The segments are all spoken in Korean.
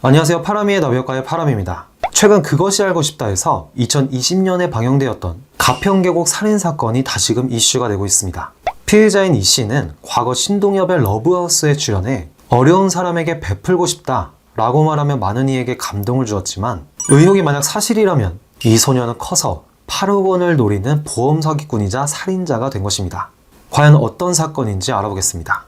안녕하세요. 파라미의 나비효과의 파람입니다. 최근 그것이 알고 싶다에서 2020년에 방영되었던 가평계곡 살인사건이 다시금 이슈가 되고 있습니다. 피해자인 이 씨는 과거 신동엽의 러브하우스에 출연해 어려운 사람에게 베풀고 싶다 라고 말하며 많은 이에게 감동을 주었지만, 의혹이 만약 사실이라면 이 소녀는 커서 8억 원을 노리는 보험 사기꾼이자 살인자가 된 것입니다. 과연 어떤 사건인지 알아보겠습니다.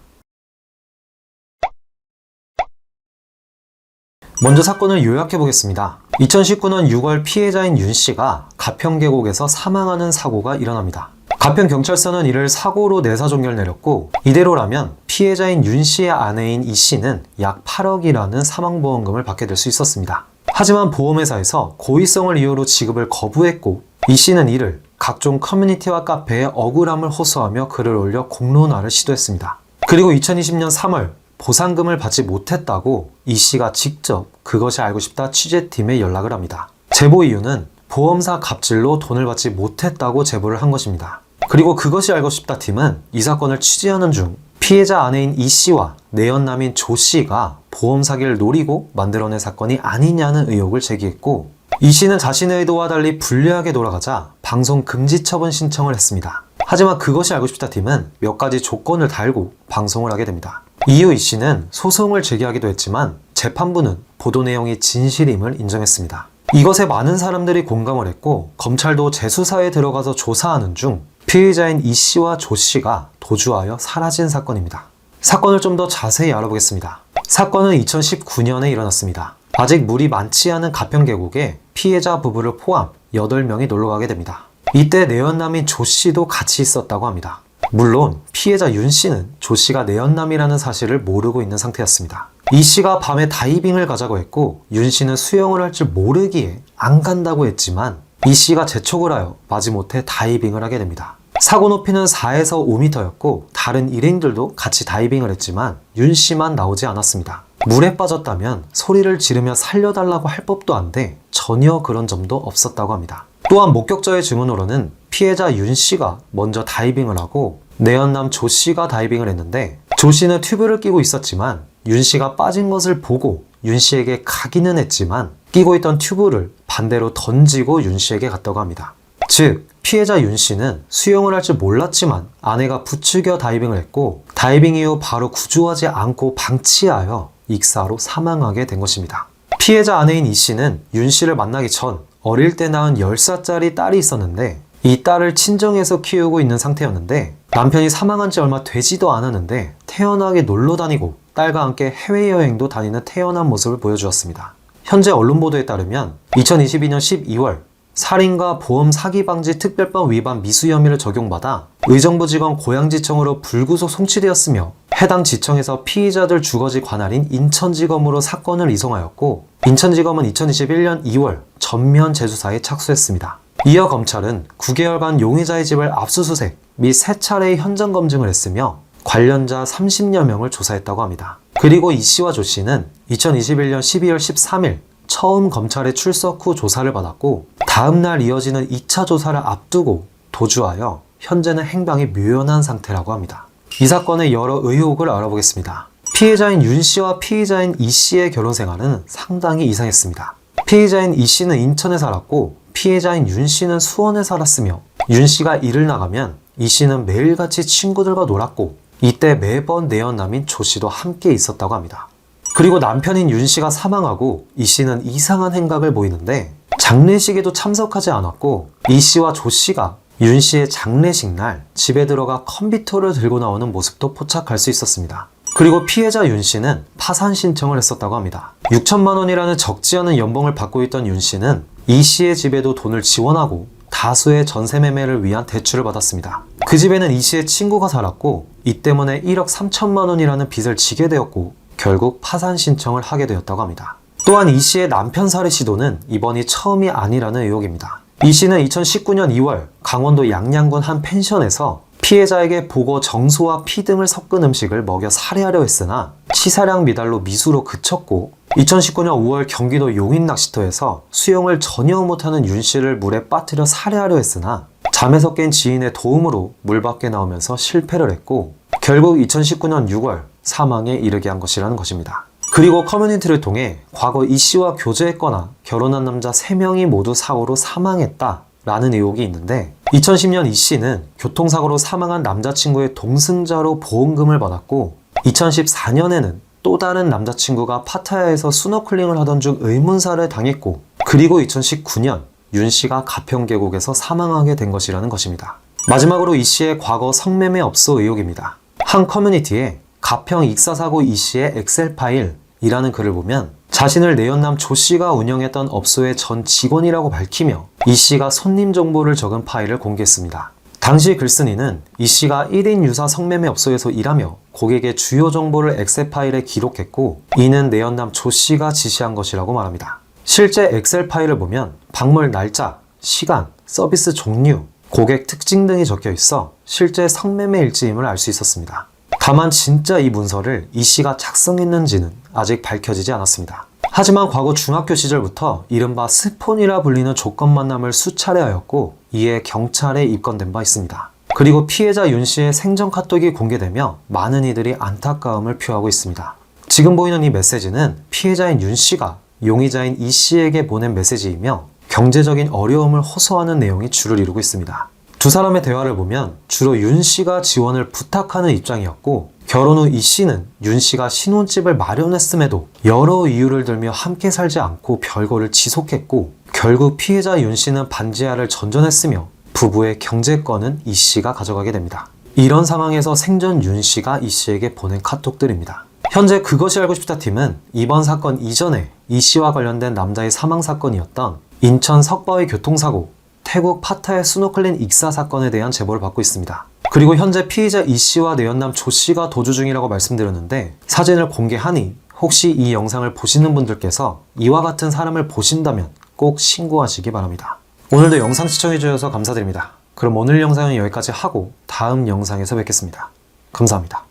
먼저 사건을 요약해보겠습니다. 2019년 6월 피해자인 윤 씨가 가평계곡에서 사망하는 사고가 일어납니다. 가평경찰서는 이를 사고로 내사종결 내렸고, 이대로라면 피해자인 윤 씨의 아내인 이 씨는 약 8억이라는 사망보험금을 받게 될 수 있었습니다. 하지만 보험회사에서 고의성을 이유로 지급을 거부했고, 이 씨는 이를 각종 커뮤니티와 카페에 억울함을 호소하며 글을 올려 공론화를 시도했습니다. 그리고 2020년 3월 보상금을 받지 못했다고 이 씨가 직접 그것이 알고 싶다 취재팀에 연락을 합니다. 제보 이유는 보험사 갑질로 돈을 받지 못했다고 제보를 한 것입니다. 그리고 그것이 알고 싶다 팀은 이 사건을 취재하는 중 피해자 아내인 이 씨와 내연남인 조 씨가 보험 사기를 노리고 만들어낸 사건이 아니냐는 의혹을 제기했고, 이 씨는 자신의 의도와 달리 불리하게 돌아가자 방송 금지 처분 신청을 했습니다. 하지만 그것이 알고 싶다 팀은 몇 가지 조건을 달고 방송을 하게 됩니다. 이후 이 씨는 소송을 제기하기도 했지만 재판부는 보도 내용이 진실임을 인정했습니다. 이것에 많은 사람들이 공감을 했고, 검찰도 재수사에 들어가서 조사하는 중 피해자인 이 씨와 조 씨가 도주하여 사라진 사건입니다. 사건을 좀 더 자세히 알아보겠습니다. 사건은 2019년에 일어났습니다. 아직 물이 많지 않은 가평계곡에 피해자 부부를 포함 8명이 놀러가게 됩니다. 이때 내연남인 조 씨도 같이 있었다고 합니다. 물론 피해자 윤 씨는 조 씨가 내연남이라는 사실을 모르고 있는 상태였습니다. 이 씨가 밤에 다이빙을 가자고 했고, 윤 씨는 수영을 할 줄 모르기에 안 간다고 했지만 이 씨가 재촉을 하여 마지못해 다이빙을 하게 됩니다. 사고 높이는 4에서 5m였고 다른 일행들도 같이 다이빙을 했지만 윤 씨만 나오지 않았습니다. 물에 빠졌다면 소리를 지르며 살려달라고 할 법도 한데 전혀 그런 점도 없었다고 합니다. 또한 목격자의 증언으로는 피해자 윤 씨가 먼저 다이빙을 하고 내연남 조 씨가 다이빙을 했는데, 조 씨는 튜브를 끼고 있었지만 윤 씨가 빠진 것을 보고 윤 씨에게 가기는 했지만 끼고 있던 튜브를 반대로 던지고 윤 씨에게 갔다고 합니다. 즉 피해자 윤 씨는 수영을 할 줄 몰랐지만 아내가 부추겨 다이빙을 했고, 다이빙 이후 바로 구조하지 않고 방치하여 익사로 사망하게 된 것입니다. 피해자 아내인 이 씨는 윤 씨를 만나기 전 어릴 때 낳은 10살짜리 딸이 있었는데, 이 딸을 친정에서 키우고 있는 상태였는데, 남편이 사망한 지 얼마 되지도 않았는데 태연하게 놀러 다니고 딸과 함께 해외여행도 다니는 태연한 모습을 보여주었습니다. 현재 언론 보도에 따르면 2022년 12월 살인과 보험 사기 방지 특별법 위반 미수 혐의를 적용받아 의정부지검 고양지청으로 불구속 송치되었으며, 해당 지청에서 피의자들 주거지 관할인 인천지검으로 사건을 이송하였고, 인천지검은 2021년 2월 전면 재수사에 착수했습니다. 이어 검찰은 9개월간 용의자의 집을 압수수색 및 3차례의 현장 검증을 했으며 관련자 30여 명을 조사했다고 합니다. 그리고 이 씨와 조 씨는 2021년 12월 13일 처음 검찰에 출석 후 조사를 받았고, 다음날 이어지는 2차 조사를 앞두고 도주하여 현재는 행방이 묘연한 상태라고 합니다. 이 사건의 여러 의혹을 알아보겠습니다. 피해자인 윤 씨와 피해자인 이 씨의 결혼 생활은 상당히 이상했습니다. 피해자인 이 씨는 인천에 살았고 피해자인 윤 씨는 수원에 살았으며, 윤 씨가 일을 나가면 이 씨는 매일같이 친구들과 놀았고, 이때 매번 내연남인 조 씨도 함께 있었다고 합니다. 그리고 남편인 윤 씨가 사망하고 이 씨는 이상한 행각을 보이는데 장례식에도 참석하지 않았고, 이 씨와 조 씨가 윤 씨의 장례식 날 집에 들어가 컴퓨터를 들고 나오는 모습도 포착할 수 있었습니다. 그리고 피해자 윤 씨는 파산 신청을 했었다고 합니다. 6천만 원이라는 적지 않은 연봉을 받고 있던 윤 씨는 이 씨의 집에도 돈을 지원하고 다수의 전세 매매를 위한 대출을 받았습니다. 그 집에는 이 씨의 친구가 살았고, 이 때문에 1억 3천만 원이라는 빚을 지게 되었고 결국 파산 신청을 하게 되었다고 합니다. 또한 이 씨의 남편 살해 시도는 이번이 처음이 아니라는 의혹입니다. 이 씨는 2019년 2월 강원도 양양군 한 펜션에서 피해자에게 보고 정소와 피 등을 섞은 음식을 먹여 살해하려 했으나 치사량 미달로 미수로 그쳤고, 2019년 5월 경기도 용인 낚시터에서 수영을 전혀 못하는 윤 씨를 물에 빠뜨려 살해하려 했으나 잠에서 깬 지인의 도움으로 물 밖에 나오면서 실패를 했고, 결국 2019년 6월 사망에 이르게 한 것이라는 것입니다. 그리고 커뮤니티를 통해 과거 이 씨와 교제했거나 결혼한 남자 3명이 모두 사고로 사망했다 라는 의혹이 있는데 2010년 이 씨는 교통사고로 사망한 남자친구의 동승자로 보험금을 받았고 2014년에는 또 다른 남자친구가 파타야에서 스노클링을 하던 중 의문사를 당했고 그리고 2019년 윤 씨가 가평 계곡에서 사망하게 된 것이라는 것입니다. 마지막으로 이 씨의 과거 성매매 업소 의혹입니다. 한 커뮤니티에 가평 익사사고 이 씨의 엑셀 파일이라는 글을 보면 자신을 내연남 조 씨가 운영했던 업소의 전 직원이라고 밝히며 이 씨가 손님 정보를 적은 파일을 공개했습니다. 당시 글쓴이는 이 씨가 1인 유사 성매매 업소에서 일하며 고객의 주요 정보를 엑셀 파일에 기록했고 이는 내연남 조 씨가 지시한 것이라고 말합니다. 실제 엑셀 파일을 보면 방문 날짜, 시간, 서비스 종류, 고객 특징 등이 적혀 있어 실제 성매매 일지임을 알 수 있었습니다. 다만 진짜 이 문서를 이 씨가 작성했는지는 아직 밝혀지지 않았습니다. 하지만 과거 중학교 시절부터 이른바 스폰이라 불리는 조건 만남을 수차례 하였고 이에 경찰에 입건된 바 있습니다. 그리고 피해자 윤 씨의 생전 카톡이 공개되며 많은 이들이 안타까움을 표하고 있습니다. 지금 보이는 이 메시지는 피해자인 윤 씨가 용의자인 이 씨에게 보낸 메시지이며 경제적인 어려움을 호소하는 내용이 주를 이루고 있습니다. 두 사람의 대화를 보면 주로 윤 씨가 지원을 부탁하는 입장이었고 결혼 후 이 씨는 윤 씨가 신혼집을 마련했음에도 여러 이유를 들며 함께 살지 않고 별거를 지속했고 결국 피해자 윤 씨는 반지하를 전전했으며 부부의 경제권은 이 씨가 가져가게 됩니다. 이런 상황에서 생전 윤 씨가 이 씨에게 보낸 카톡들입니다. 현재 그것이 알고 싶다 팀은 이번 사건 이전에 이 씨와 관련된 남자의 사망 사건이었던 인천 석바위 교통사고, 태국 파타야 스노클링 익사 사건에 대한 제보를 받고 있습니다. 그리고 현재 피의자 이 씨와 내연남 조 씨가 도주 중이라고 말씀드렸는데 사진을 공개하니 혹시 이 영상을 보시는 분들께서 이와 같은 사람을 보신다면 꼭 신고하시기 바랍니다. 오늘도 영상 시청해주셔서 감사드립니다. 그럼 오늘 영상은 여기까지 하고 다음 영상에서 뵙겠습니다. 감사합니다.